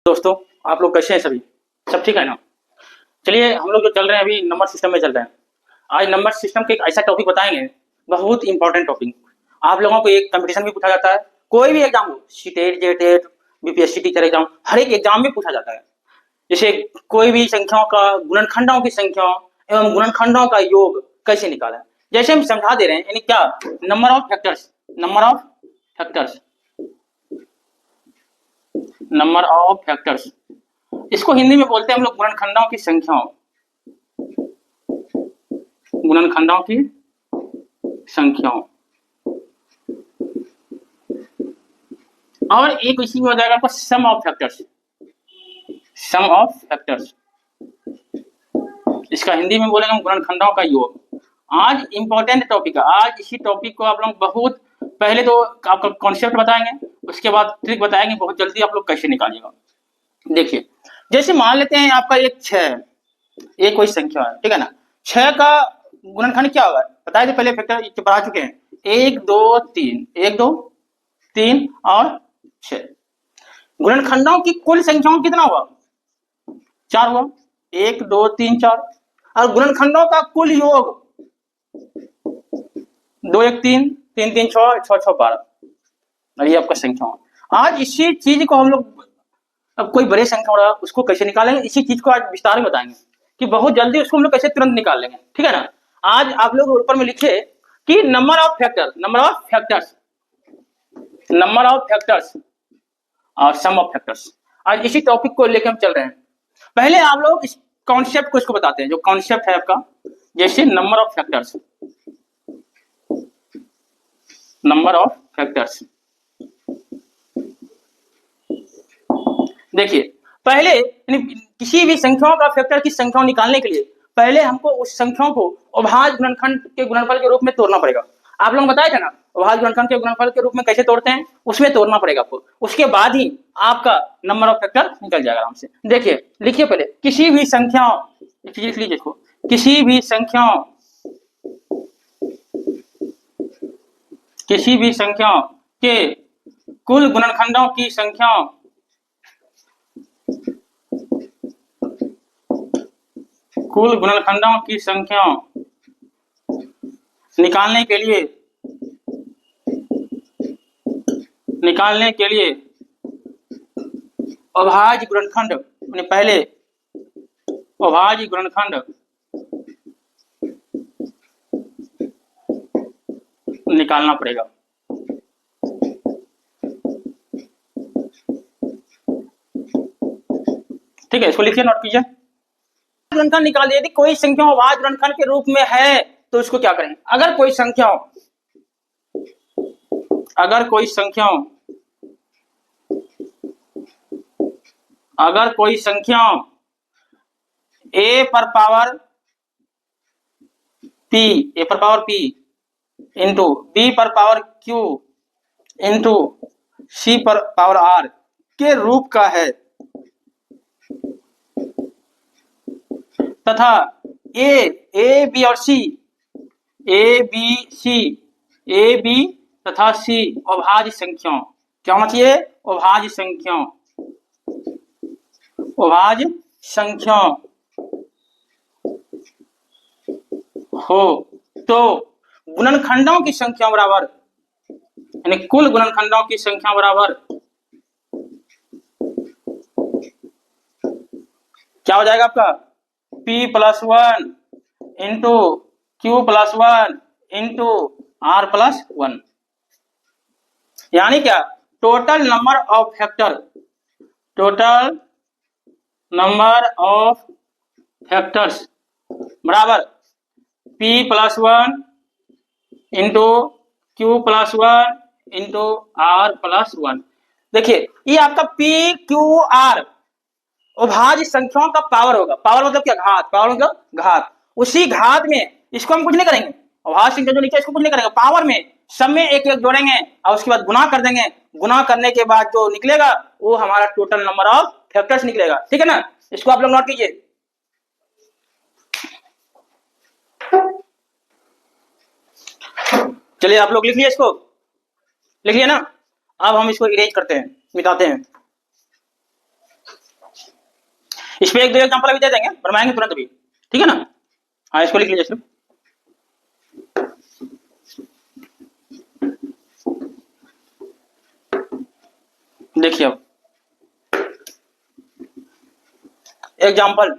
दोस्तों, आप लोग कैसे हैं? सभी सब ठीक है ना? चलिए, हम लोग जो चल रहे हैं अभी नंबर सिस्टम में चल रहे हैं। आज नंबर सिस्टम के एक ऐसा टॉपिक बताएंगे, बहुत इंपॉर्टेंट टॉपिक। आप लोगों को एक कंपटीशन भी पूछा जाता है, कोई भी एग्जाम हो, CTET, JTET, BPSC teacher exam, हर एक एग्जाम में पूछा जाता है। जैसे कोई भी संख्याओं का गुणनखंडों की संख्या एवं गुणनखंडों का योग कैसे निकालें, जैसे हम समझा दे रहे हैं। यानी क्या? Number of factors, number of factors, number of factors, इसको हिंदी में बोलते हैं हम लोग गुणनखंडों की संख्याओं, गुणनखंडों की संख्याओं। और एक इसी में हो जाएगा आपका sum of factors, sum of factors, इसका हिंदी में बोलेंगे हम गुणनखंडों का योग। आज इंपॉर्टेंट टॉपिक है। आज इसी टॉपिक को आप लोग बहुत पहले तो आपका कॉन्सेप्ट बताएंगे, उसके बाद ट्रिक बताएंगे, बहुत जल्दी आप लोग कैसे निकालिएगा। देखिए, जैसे मान लेते हैं आपका एक 6, एक कोई संख्या है, ठीक है ना। 6 का गुणनखंड क्या होगा बताइए तो, पहले फैक्टर पढ़ा चुके हैं। 1 2 3, 1 2 3 और 6। गुणनखंडों की कुल संख्याओं कितना हुआ? 4 हुआ। 1 2 3 4। और गुणनखंडों का कुल योग 2 1 3, 3 3 6, 6 6 12। ये आपका संख्या। आज इसी चीज को हम लोग, अब कोई बड़े संख्या रहा उसको कैसे निकालेंगे, इसी चीज को आज विस्तार में बताएंगे कि बहुत जल्दी उसको हम लोग कैसे तुरंत निकाल लेंगे, ठीक है ना। आज आप लोग ऊपर में लिखे कि number of factors, number of factors, number of factors और सम ऑफ फैक्टर्स। आज इसी टॉपिक को लेकर हम चल रहे हैं। पहले आप लोग इस कॉन्सेप्ट को इसको बताते हैं, जो कॉन्सेप्ट है आपका, जैसे number of factors, number of factors. देखिए, पहले किसी भी संख्याओं का फैक्टर की संख्या निकालने के लिए पहले हमको उस संख्याओं को अभाज्य गुणनखंड के गुणनफल के रूप में तोड़ना पड़ेगा। आप लोग बताए थे ना, अभाज्य गुणनखंड के गुणनफल के रूप में कैसे तोड़ते हैं, उसमें तोड़ना पड़ेगा आपको। उसके बाद ही आपका नंबर ऑफ फैक्टर निकल जाएगा आराम से। देखिए, लिखिए पहले, किसी भी संख्या, लिख लीजिए इसको, किसी भी संख्या, किसी भी संख्या के कुल गुणनखंडों की संख्या, कुल गुणनखंडों की संख्या निकालने के लिए, निकालने के लिए अभाज्य गुणनखंड, पहले अभाज्य गुणनखंड निकालना पड़ेगा। ठीक है, इसको लिखिए, नोट कीजिए। गुणनखंड निकाल दिया। यदि कोई संख्या अभाज्य गुणनखंड के रूप में है तो इसको क्या करें? अगर कोई संख्या, अगर कोई संख्या, अगर कोई संख्या a पर पावर p, a पर पावर p इंटू b पर पावर q इंटू c पर पावर r के रूप का है, तथा a b और c, a b c, a b तथा c अभाज्य संख्या, क्या होना चाहिए? अभाज्य संख्या, अभाज्य संख्या हो तो गुणनखंडों की संख्या बराबर, यानी कुल गुणनखंडों की संख्या बराबर क्या हो जाएगा आपका? p plus 1 into Q plus 1 into R plus 1। यानी क्या? Total number of factor, total number of factors बराबर p plus 1 into Q plus 1 into R plus 1। देखिए, ये आपका p q r अभाज्य संख्याओं का पावर होगा। पावर मतलब क्या? घात। पावर मतलब घात। उसी घात में इसको हम कुछ नहीं करेंगे, अभाज्य संख्या जो नीचे इसको कुछ नहीं करेंगे, पावर में सब में एक एक जोड़ेंगे और उसके बाद गुना कर देंगे। गुना करने के बाद जो निकलेगा वो हमारा टोटल नंबर ऑफ फैक्टर्स निकलेगा, ठीक है ना। इसको आप लोग नोट कीजिए। चलिए, आप लोग लिख लिए, इसको लिख लिया ना। अब हम इसको इरेज करते हैं, मिटाते हैं। इस पे एक दो एग्जाम्पल अभी दे देंगे, बनवाएंगे तुरंत अभी, ठीक है ना। हाँ इसको लिख लीजिए सिर्फ। देखिए अब एग्जाम्पल,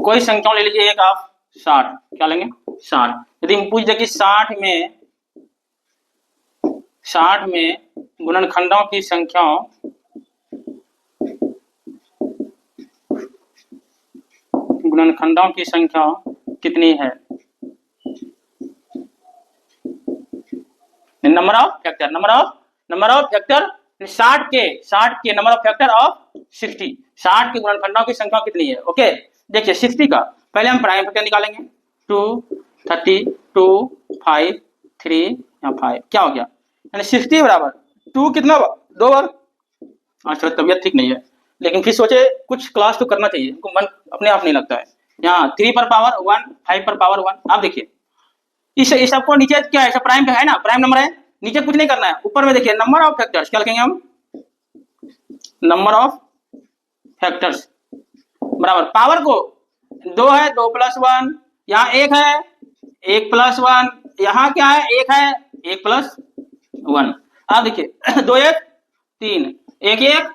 कोई संख्या ले लीजिए एक आप 60, क्या लेंगे 60। यदि हम पूछ दे कि 60 में गुणनखंडों की संख्या कितनी है, नंबर ऑफ फैक्टर 60 के नंबर ऑफ फैक्टर ऑफ 60, 60 के गुणनखंडों की संख्या कितनी है। ओके देखिए 60 का पहले हम प्राइम फैक्टर निकालेंगे, 2 30 2 5 3 या 5, क्या हो गया, यानी 60 बराबर 2 कितना बार, 2 बार। आज थोड़ा तबियत ठीक नहीं है, लेकिन फिर सोचे कुछ क्लास तो करना चाहिए, उनको मन अपने आप नहीं लगता है। यहाँ 3 पर पावर 1, 5 पर पावर 1, आप देखिए इस सबको नीचे क्या है, प्राइम है ना, प्राइम नंबर है, नीचे कुछ नहीं करना है, ऊपर में देखिए नंबर ऑफ फैक्टर्स, क्या लिखेंगे हम, नंबर ऑफ फैक्टर्स बराबर पावर को 2 है 2 प्लस 1, यहाँ 1 है 1 प्लस 1, यहाँ क्या है 1 है 1 प्लस 1। आप देखिए 2 1 3 1 1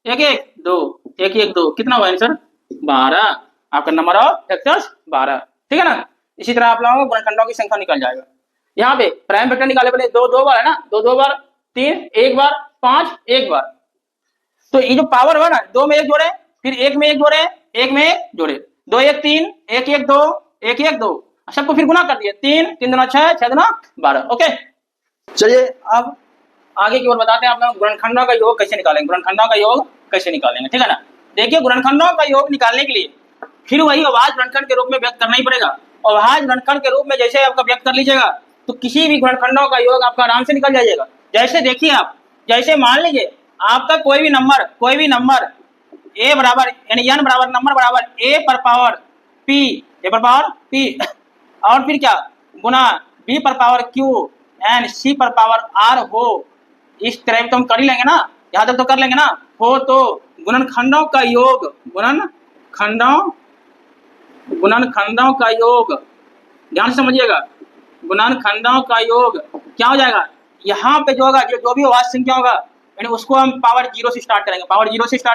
1 1 2 1 1 2, कितना हुआ आंसर 12, आपका नंबर ऑफ फैक्टर्स 12, ठीक है ना। इसी तरह आप लोगों को गुणनखंडों की संख्या निकल जाएगा। यहाँ पे प्राइम फैक्टर निकाले पहले 2 2 बार है ना, 2 2 बार 3 1 बार 5 1 बार, तो ये जो पावर हुआ ना 2 में 1 जोड़े, फिर 1 में 1 जोड़े, 1 में 1 जोड़े, 2 1 3 1 1 2 1 1 2, सबको फिर गुना कर दिए, 3 3 दूना 6 6 दूना 12। ओके चलिए अब आगे की ओर बताते हैं आप लोग गुणनखंडों का योग कैसे निकालेंगे, गुणनखंडों का योग कैसे निकालेंगे, ठीक है ना। देखिए गुणनखंडों का योग निकालने के लिए फिर वही अभाज्य गुणनखंड के रूप में व्यक्त करना ही पड़ेगा। अभाज्य गुणनखंड के रूप में जैसे आपका व्यक्त कर लीजिएगा तो किसी भी गुणनखंडों का योग आपका आराम से निकल जाइएगा। जैसे देखिए आप, जैसे मान लीजिए आपका कोई भी नंबर ए बराबर यानी n बराबर नंबर बराबर a पर पावर p और फिर क्या गुना b पर पावर q एंड c पर पावर r हो, इस तरह तो हम कर ही लेंगे ना, यहाँ तक तो कर लेंगे ना, हो तो गुणनखंडों का योग गुणनखंडों का योग ध्यान से समझिएगा, गुणनखंडों का योग क्या हो जाएगा, यहाँ पे जो होगा जो भी अभाज्य संख्या होगा यानी उसको हम पावर 0 से स्टार्ट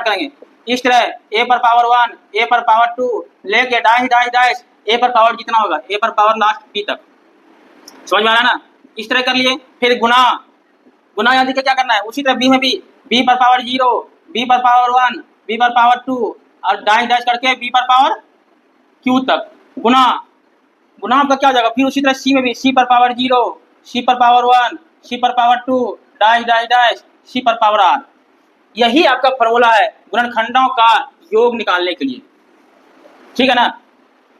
करेंगे, इस तरह a पर पावर 1 a पर पावर 2 लेके डैश a पर पावर जितना होगा a पर पावर लास्ट b तक, समझ में आ रहा ना। इस तरह कर लिए, फिर गुना यहाँ देखिए क्या करना है, उसी तरह b में भी b पर पावर 0 b पर पावर 1 b पर पावर 2 और डैश करके b पर पावर q तक गुना आपका क्या हो जाएगा, फिर उसी तरह c में भी c पर पावर 0 c पर पावर 1 c पर पावर 2 डैश c पर पावर r। यही आपका फॉर्मूला है गुणनखंडों का योग निकालने के लिए, ठीक है ना।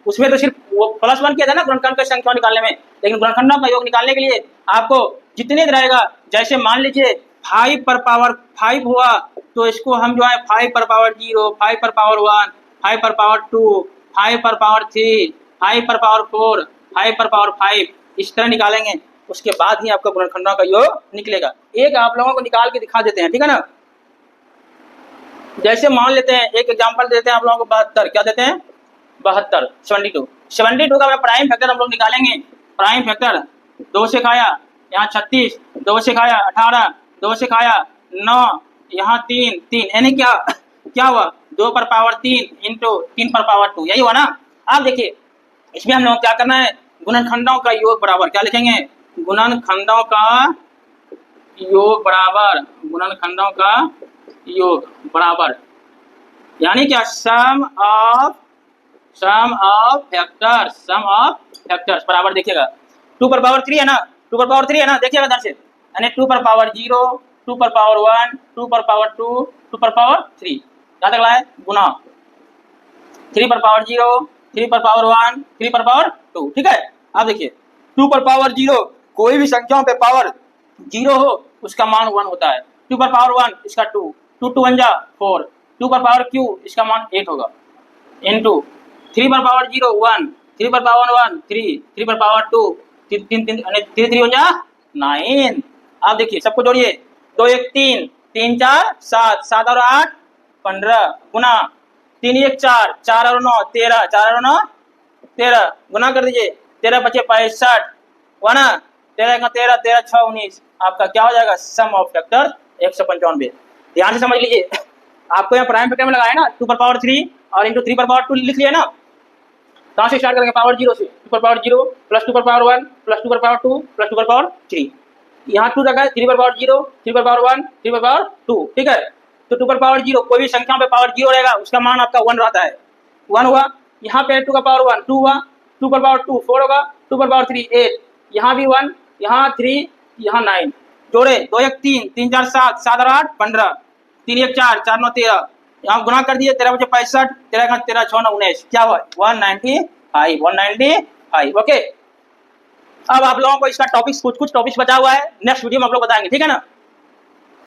उसमें तो सिर्फ वो +1 किया था ना गुणनखंड की संख्या निकालने में, लेकिन गुणनखंडों का योग निकालने के लिए आपको जितने रहेगा, जैसे मान लीजिए 5 पर पावर 5 हुआ तो इसको हम जो है 5 पर पावर 0 5 पर पावर 1 5 पर पावर 2 5 पर पावर 3 5 पर पावर 4 5 पर पावर 5, इस तरह निकालेंगे, उसके बाद ही आपका गुणनखंडों का योग निकलेगा। एक आप लोगों को निकाल के दिखा देते हैं, ठीक है ना। जैसे मान लेते हैं एक एग्जांपल देते हैं आप लोगों को 72, क्या देते हैं 72 72 का प्राइम फैक्टर हम लोग निकालेंगे। प्राइम फैक्टर 2 से खाया यहाँ 36, 2 से खाया 18, 2 से खाया 9, यहाँ 3 यानी क्या हुआ 2 पर पावर 3 इंटू 3 पर पावर 2, यही हुआ ना। आप देखिए इसमें हम लोग क्या करना है, गुणनखंडों का योग बराबर क्या लिखेंगे, गुणनखंडों का योग बराबर यानी क्या सम ऑफ फैक्टर्स बराबर, देखिएगा 2 पर पावर 3 है ना, 2 पर पावर 3 है ना, देखिएगा इधर से, यानी 2 पर पावर 0 2 पर पावर 1 2 पर पावर 2 2 पर पावर 3, क्या तक है गुना 3 पर पावर 0 3 पर पावर 1 3 पर पावर 2, ठीक है। आप देखिए 2 पर पावर 0 कोई भी संख्याओं पे पावर 0 हो उसका मान 1 होता है, 2 पर पावर 1 इसका 2 2 2 1 4, 2 पर पावर q इसका मान 8 होगा, इनटू 3 पर पावर 0 1 3 पर पावर 1 3 3 पर पावर 2 3 3 3 1 9। आप देखिए सबको जोड़िए, 2 1 3 3 4 7 7 और 8 15 गुना 3 1 4, 4 और 9 13, 4 और 9 13 गुना कर दीजिए, 13 बचे 65 हुआ ना, 13 का 13, 13 6 19, आपका क्या हो जाएगा सम ऑफ फैक्टर 195। ध्यान से समझ लीजिए, आपको यहाँ प्राइम फैक्टर में लगाया ना 2 पर पावर 3 और इंटू 3 पर पावर 2 लिख लिया ना। कहाँ से स्टार्ट करेंगे, पावर 0 से, 2 पर पावर 0 प्लस 2 पर पावर 1 प्लस 2 पर पावर 2 प्लस 2 पर पावर 3, यहाँ 2 रखा है, 3 पर पावर 0, 3 पर पावर 1, 3 पर पावर 2, ठीक है। तो 2 पर पावर 0, कोई भी संख्या पे पावर 0 रहेगा उसका मान आपका 1 रहता है, 1 हुआ। यहाँ पे 2 का पावर 1 2 हुआ, 2 पर पावर 2 4 होगा, 2 पर पावर 3 8, यहाँ भी 1, यहाँ 3, यहाँ 9, जोड़े 2 1 3, 3 4 7, 7 और 8 15, 3 1 4, 4 9 13, यहाँ गुना कर दिए, 13 बचे 65, 13 का 13 6 9 19, क्या हुआ 195। ओके, अब आप लोगों को इसका टॉपिक्स कुछ टॉपिक्स बचा हुआ है, नेक्स्ट वीडियो में आप लोग बताएंगे, ठीक है ना।